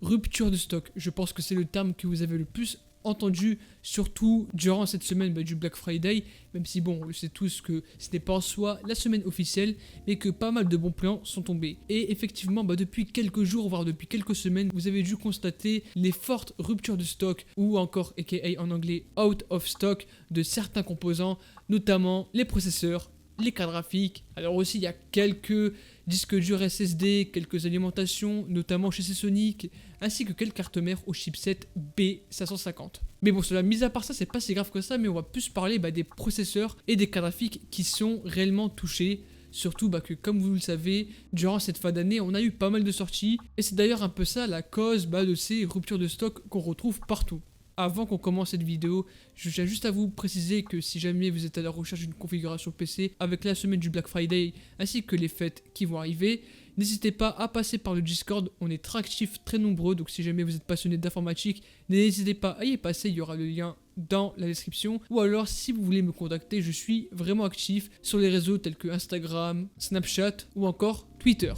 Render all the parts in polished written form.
rupture de stock. Je pense que c'est le terme que vous avez le plus entendu, surtout durant cette semaine du Black Friday, même si bon, on sait tous que ce n'est pas en soi la semaine officielle, mais que pas mal de bons plans sont tombés. Et effectivement, depuis quelques jours, voire depuis quelques semaines, vous avez dû constater les fortes ruptures de stock, ou encore, aka en anglais, out of stock, de certains composants, notamment les processeurs, les cartes graphiques. Alors aussi, il y a quelques disques durs SSD, quelques alimentations, notamment chez Seasonic, ainsi que quelques cartes mères au chipset B550. Mais bon, cela, mis à part ça, c'est pas si grave que ça, mais on va plus parler des processeurs et des cartes graphiques qui sont réellement touchés. Surtout que, comme vous le savez, durant cette fin d'année, on a eu pas mal de sorties, et c'est d'ailleurs un peu ça la cause de ces ruptures de stock qu'on retrouve partout. Avant qu'on commence cette vidéo, je tiens juste à vous préciser que si jamais vous êtes à la recherche d'une configuration PC avec la semaine du Black Friday ainsi que les fêtes qui vont arriver, n'hésitez pas à passer par le Discord, on est très actifs, très nombreux, donc si jamais vous êtes passionné d'informatique, n'hésitez pas à y passer, il y aura le lien dans la description. Ou alors si vous voulez me contacter, je suis vraiment actif sur les réseaux tels que Instagram, Snapchat ou encore Twitter.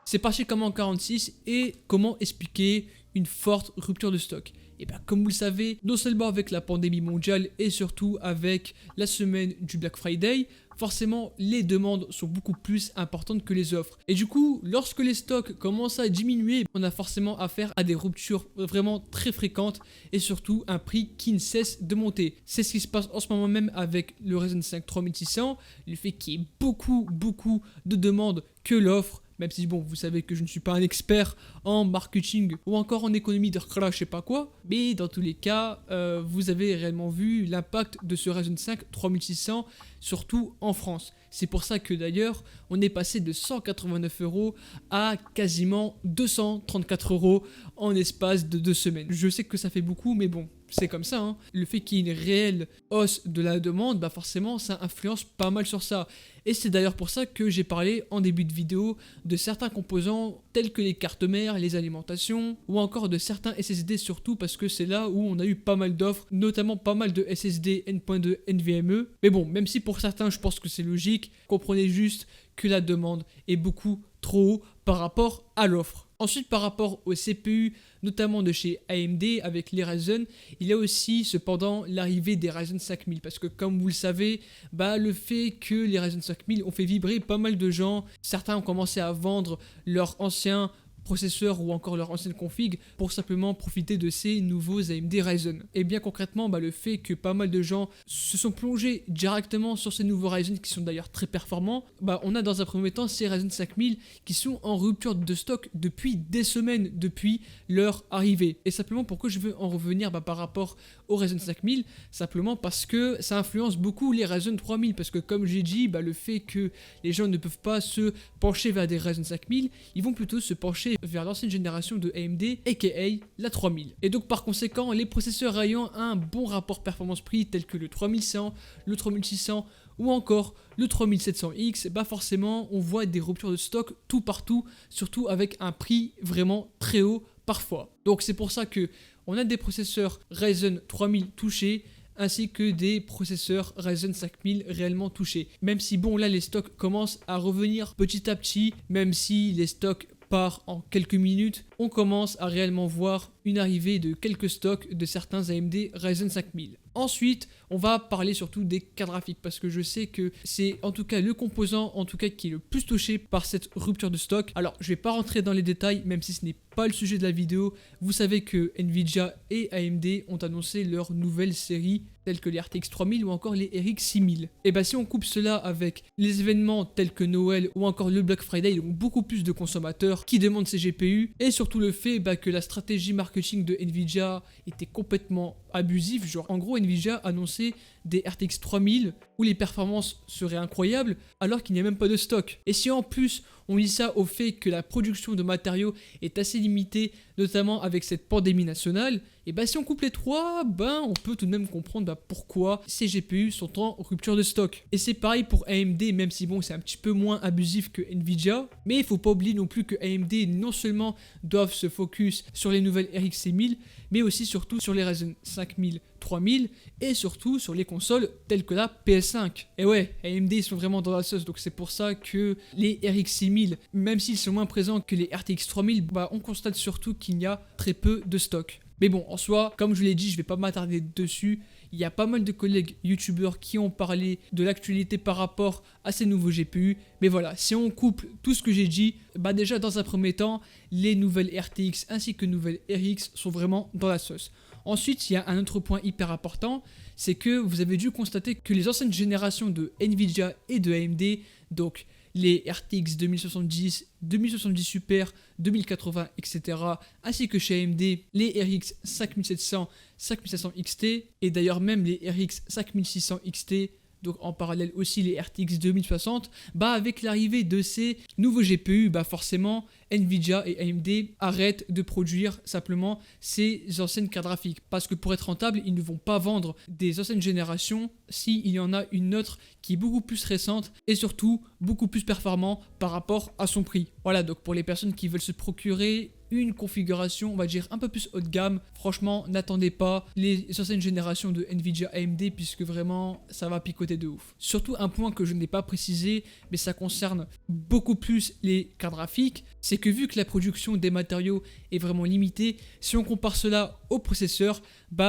C'est parti comme en 46 et comment expliquer une forte rupture de stock. Et comme vous le savez, non seulement avec la pandémie mondiale et surtout avec la semaine du Black Friday, forcément les demandes sont beaucoup plus importantes que les offres. Et du coup, lorsque les stocks commencent à diminuer, on a forcément affaire à des ruptures vraiment très fréquentes et surtout un prix qui ne cesse de monter. C'est ce qui se passe en ce moment même avec le Ryzen 5 3600, le fait qu'il y ait beaucoup de demandes que l'offre. Même si bon, vous savez que je ne suis pas un expert en marketing ou encore en économie de je sais pas quoi. Mais dans tous les cas, vous avez réellement vu l'impact de ce Ryzen 5 3600, surtout en France. C'est pour ça que d'ailleurs, on est passé de 189 € à quasiment 234 € en espace de 2 semaines. Je sais que ça fait beaucoup, mais bon, c'est comme ça, hein. Le fait qu'il y ait une réelle hausse de la demande, forcément, ça influence pas mal sur ça. Et c'est d'ailleurs pour ça que j'ai parlé en début de vidéo de certains composants tels que les cartes mères, les alimentations, ou encore de certains SSD surtout parce que c'est là où on a eu pas mal d'offres, notamment pas mal de SSD N.2 NVMe. Mais bon, même si pour certains je pense que c'est logique, comprenez juste que la demande est beaucoup trop haut par rapport à l'offre. Ensuite, par rapport aux CPU, notamment de chez AMD avec les Ryzen, il y a aussi cependant l'arrivée des Ryzen 5000 parce que comme vous le savez, le fait que les Ryzen 5000 ont fait vibrer pas mal de gens, certains ont commencé à vendre leurs anciens processeurs ou encore leur ancienne config pour simplement profiter de ces nouveaux AMD Ryzen. Et bien concrètement, le fait que pas mal de gens se sont plongés directement sur ces nouveaux Ryzen qui sont d'ailleurs très performants, on a dans un premier temps ces Ryzen 5000 qui sont en rupture de stock depuis des semaines depuis leur arrivée. Et simplement pourquoi je veux en revenir par rapport au Ryzen 5000, simplement parce que ça influence beaucoup les Ryzen 3000 parce que comme j'ai dit, le fait que les gens ne peuvent pas se pencher vers des Ryzen 5000, ils vont plutôt se pencher vers l'ancienne génération de AMD, aka la 3000. Et donc par conséquent, les processeurs ayant un bon rapport performance-prix tel que le 3100, le 3600 ou encore le 3700X, forcément on voit des ruptures de stock tout partout, surtout avec un prix vraiment très haut parfois. Donc c'est pour ça que on a des processeurs Ryzen 3000 touchés, ainsi que des processeurs Ryzen 5000 réellement touchés. Même si là les stocks commencent à revenir petit à petit, même si les stocks partent en quelques minutes, on commence à réellement voir une arrivée de quelques stocks de certains AMD Ryzen 5000. Ensuite, on va parler surtout des cartes graphiques parce que je sais que c'est en tout cas le composant qui est le plus touché par cette rupture de stock. Alors, je vais pas rentrer dans les détails même si ce n'est pas le sujet de la vidéo. Vous savez que Nvidia et AMD ont annoncé leur nouvelle série telles que les RTX 3000 ou encore les RX 6000. Et si on coupe cela avec les événements tels que Noël ou encore le Black Friday, donc beaucoup plus de consommateurs qui demandent ces GPU et surtout le fait que la stratégie marketing de Nvidia était complètement abusive. Genre en gros Nvidia annonçait des RTX 3000 où les performances seraient incroyables alors qu'il n'y a même pas de stock. Et si en plus on lit ça au fait que la production de matériaux est assez limitée, notamment avec cette pandémie nationale, Et bah si on couple les trois, on peut tout de même comprendre pourquoi ces GPU sont en rupture de stock. Et c'est pareil pour AMD, même si bon c'est un petit peu moins abusif que Nvidia, mais il faut pas oublier non plus que AMD non seulement doivent se focus sur les nouvelles RX 6000, mais aussi surtout sur les Ryzen 5000, 3000 et surtout sur les consoles telles que la PS5. Et ouais, AMD ils sont vraiment dans la sauce, donc c'est pour ça que les RX 6000, même s'ils sont moins présents que les RTX 3000, on constate surtout qu'il y a très peu de stock. Mais bon, en soi, comme je vous l'ai dit, je vais pas m'attarder dessus. Il y a pas mal de collègues youtubeurs qui ont parlé de l'actualité par rapport à ces nouveaux GPU. Mais voilà, si on couple tout ce que j'ai dit, déjà dans un premier temps, les nouvelles RTX ainsi que nouvelles RX sont vraiment dans la sauce. Ensuite, il y a un autre point hyper important, c'est que vous avez dû constater que les anciennes générations de Nvidia et de AMD, donc les RTX 2070, 2070 Super, 2080, etc. ainsi que chez AMD, les RX 5700, 5700 XT et d'ailleurs même les RX 5600 XT, donc en parallèle aussi les RTX 2060, avec l'arrivée de ces nouveaux GPU, forcément Nvidia et AMD arrêtent de produire simplement ces anciennes cartes graphiques. Parce que pour être rentable, ils ne vont pas vendre des anciennes générations s'il y en a une autre qui est beaucoup plus récente et surtout beaucoup plus performant par rapport à son prix. Voilà, donc pour les personnes qui veulent se procurer une configuration, on va dire, un peu plus haut de gamme, franchement, n'attendez pas les anciennes générations de Nvidia AMD puisque vraiment, ça va picoter de ouf. Surtout un point que je n'ai pas précisé, mais ça concerne beaucoup plus les cartes graphiques, c'est que vu que la production des matériaux est vraiment limitée, si on compare cela aux processeurs,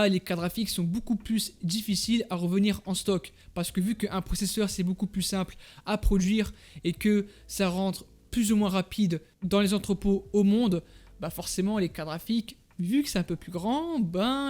les cartes graphiques sont beaucoup plus difficiles à revenir en stock. Parce que vu qu'un processeur, c'est beaucoup plus simple à produire et que ça rentre plus ou moins rapide dans les entrepôts au monde, forcément les cartes graphiques, vu que c'est un peu plus grand,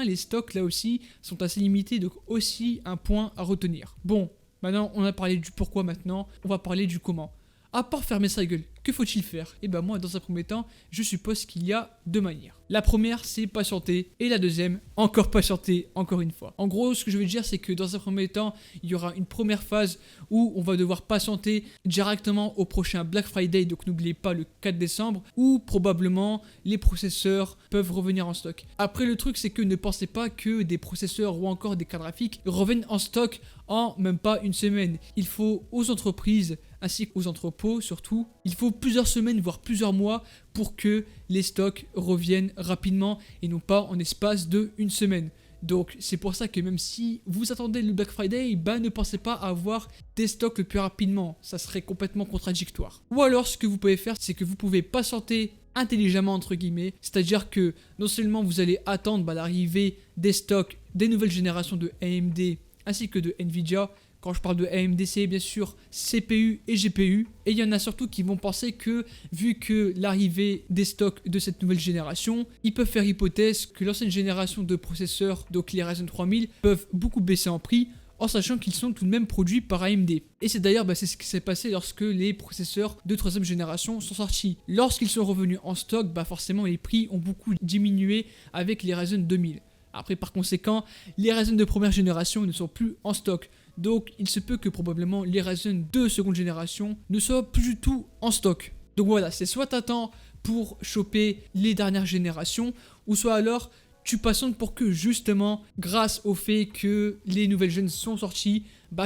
les stocks là aussi sont assez limités, donc aussi un point à retenir. Bon, maintenant on a parlé du pourquoi, maintenant on va parler du comment. À part fermer sa gueule, que faut-il faire? Et moi dans un premier temps, je suppose qu'il y a deux manières. La première c'est patienter et la deuxième, encore patienter encore une fois. En gros ce que je veux dire c'est que dans un premier temps, il y aura une première phase où on va devoir patienter directement au prochain Black Friday, donc n'oubliez pas le 4 décembre, où probablement les processeurs peuvent revenir en stock. Après le truc c'est que ne pensez pas que des processeurs ou encore des cartes graphiques reviennent en stock en même pas une semaine. Il faut aux entreprises ainsi qu'aux entrepôts surtout, il faut plusieurs semaines voire plusieurs mois pour que les stocks reviennent rapidement et non pas en espace de une semaine. Donc c'est pour ça que même si vous attendez le Black Friday, ne pensez pas à avoir des stocks le plus rapidement, ça serait complètement contradictoire. Ou alors ce que vous pouvez faire, c'est que vous pouvez patienter intelligemment entre guillemets, c'est-à-dire que non seulement vous allez attendre l'arrivée des stocks des nouvelles générations de AMD ainsi que de Nvidia. Quand je parle de AMD, c'est bien sûr CPU et GPU. Et il y en a surtout qui vont penser que, vu que l'arrivée des stocks de cette nouvelle génération, ils peuvent faire hypothèse que l'ancienne génération de processeurs, donc les Ryzen 3000, peuvent beaucoup baisser en prix, en sachant qu'ils sont tout de même produits par AMD. Et c'est d'ailleurs c'est ce qui s'est passé lorsque les processeurs de 3ème génération sont sortis. Lorsqu'ils sont revenus en stock, forcément les prix ont beaucoup diminué avec les Ryzen 2000. Après, par conséquent, les Ryzen de première génération ne sont plus en stock. Donc, il se peut que probablement les Ryzen de seconde génération ne soient plus du tout en stock. Donc voilà, c'est soit t'attends pour choper les dernières générations, ou soit alors tu patientes pour que justement, grâce au fait que les nouvelles gènes sont sorties,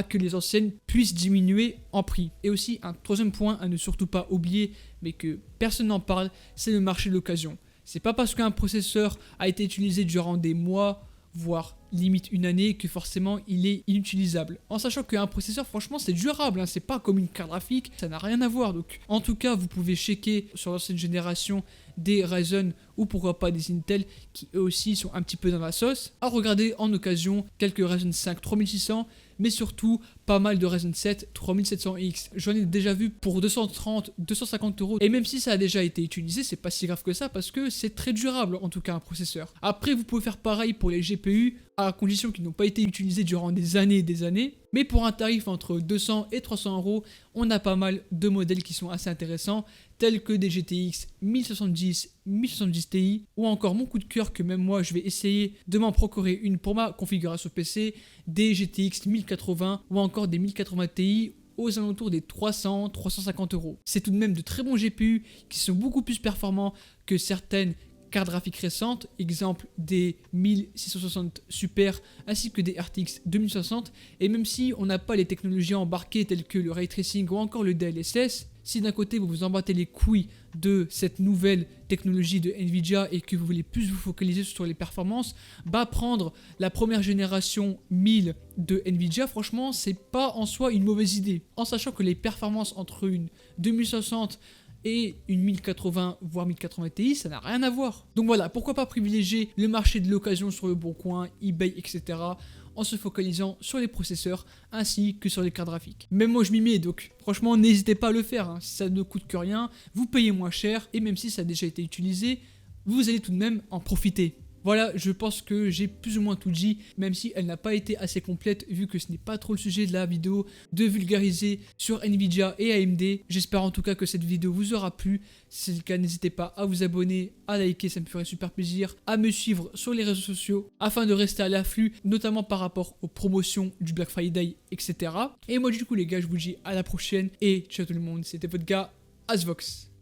que les anciennes puissent diminuer en prix. Et aussi, un troisième point à ne surtout pas oublier, mais que personne n'en parle, c'est le marché de l'occasion. C'est pas parce qu'un processeur a été utilisé durant des mois, voire limite une année, que forcément il est inutilisable. En sachant qu'un processeur, franchement, c'est durable, c'est pas comme une carte graphique, ça n'a rien à voir. Donc, en tout cas, vous pouvez checker sur l'ancienne génération des Ryzen ou pourquoi pas des Intel qui eux aussi sont un petit peu dans la sauce. À regarder en occasion quelques Ryzen 5 3600, mais surtout pas mal de Ryzen 7 3700X. J'en ai déjà vu pour 230, 250 euros. Et même si ça a déjà été utilisé, c'est pas si grave que ça parce que c'est très durable en tout cas un processeur. Après, vous pouvez faire pareil pour les GPU à condition qu'ils n'ont pas été utilisés durant des années et des années. Mais pour un tarif entre 200 et 300 euros, on a pas mal de modèles qui sont assez intéressants, tels que des GTX 1070, 1070 Ti, ou encore mon coup de cœur que même moi je vais essayer de m'en procurer une pour ma configuration PC, des GTX 1080 ou encore des 1080 Ti aux alentours des 300-350 euros. C'est tout de même de très bons GPU qui sont beaucoup plus performants que certaines cartes graphiques récentes, exemple des 1660 Super ainsi que des RTX 2060, et même si on n'a pas les technologies embarquées telles que le Ray Tracing ou encore le DLSS, si d'un côté vous vous en battez les couilles de cette nouvelle technologie de Nvidia et que vous voulez plus vous focaliser sur les performances, bah prendre la première génération 1000 de Nvidia, franchement c'est pas en soi une mauvaise idée, en sachant que les performances entre une 2060 et une 1080 voire 1080 Ti, ça n'a rien à voir. Donc voilà, pourquoi pas privilégier le marché de l'occasion sur le Bon Coin, eBay, etc. en se focalisant sur les processeurs ainsi que sur les cartes graphiques. Même moi je m'y mets, donc franchement n'hésitez pas à le faire, hein. Ça ne coûte que rien, vous payez moins cher et même si ça a déjà été utilisé, vous allez tout de même en profiter. Voilà, je pense que j'ai plus ou moins tout dit, même si elle n'a pas été assez complète vu que ce n'est pas trop le sujet de la vidéo de vulgariser sur Nvidia et AMD. J'espère en tout cas que cette vidéo vous aura plu. Si c'est le cas, n'hésitez pas à vous abonner, à liker, ça me ferait super plaisir, à me suivre sur les réseaux sociaux afin de rester à l'afflux, notamment par rapport aux promotions du Black Friday, etc. Et moi du coup les gars, je vous dis à la prochaine et ciao tout le monde, c'était votre gars Asvox.